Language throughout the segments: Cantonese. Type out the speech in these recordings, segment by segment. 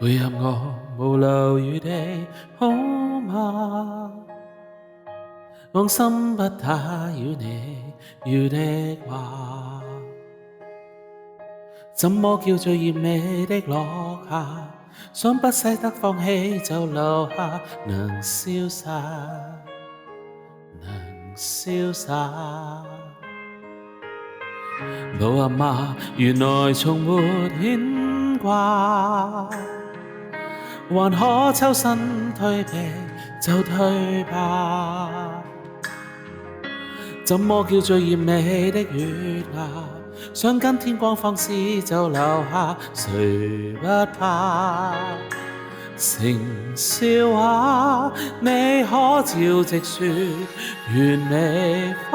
配合我無留餘地好嗎？往心不打擾你要的話，怎麼叫最豔美的落下？想不捨得放棄就留下，能瀟灑，能瀟灑。老阿媽原來從沒牽掛，還可抽身退避就退吧。怎麼叫最豔美的月牙？想跟天光放肆就留下，誰不怕？成笑話，你可照直説完美風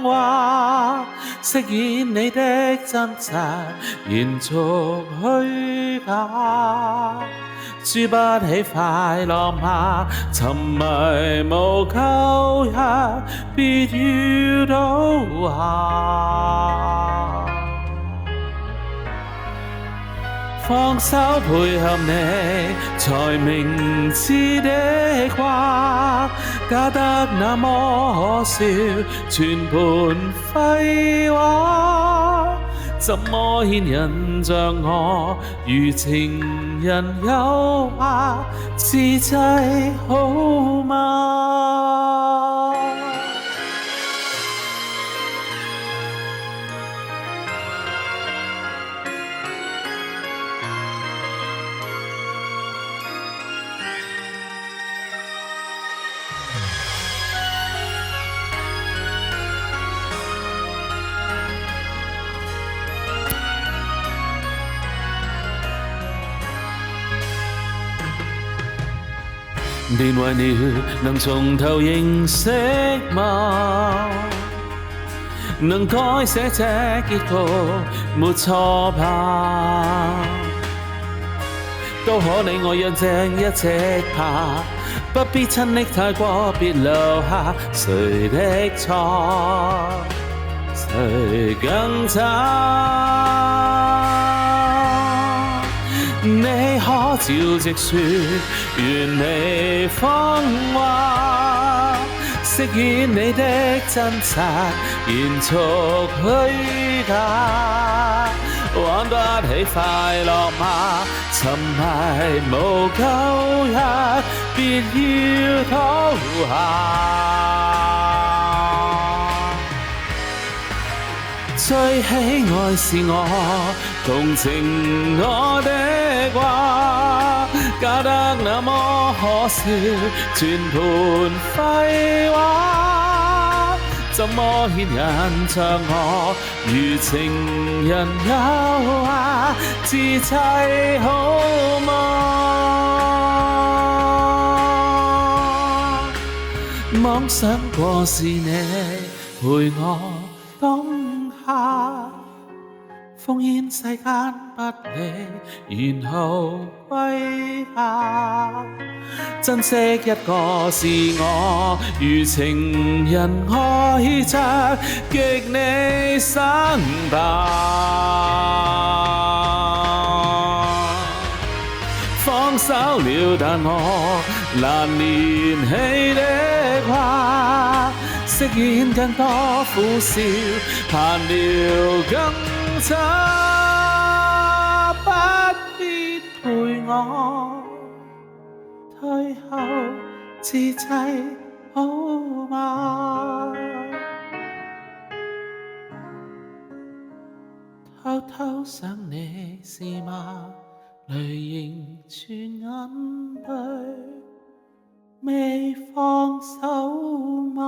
華，飾演你的真實，延續虛假。輸不起快樂嗎？沉迷無救藥，別要倒下。放手配合你，才明知的話，假得那麼可笑，全盤廢話。怎麼牽引着我，如情人誘惑，自制好嗎？變壞了，能從頭認識嗎？能改寫這結局，沒錯吧？都可你我讓正一直爬，不必親昵太過，別留下誰的錯，誰更差？你可照直説完美風華，飾演你的真實，延續虛假。玩不起快樂嗎？沉迷無救藥，別要倒下。最喜愛是我，同情我的話，假得那麼可笑，全盤廢話。怎麼牽引着我，如情人誘惑，自制好嗎？妄想過是你陪我當下，烽煙世間不理，然後歸家。珍惜一個是我，如情人愛着，極你生吧。放手了，但我難連起的話，飾演更多苦笑，閒聊更差，不必陪我退後自制好嗎？偷偷想你是嗎？淚凝住眼淚，未放手嗎？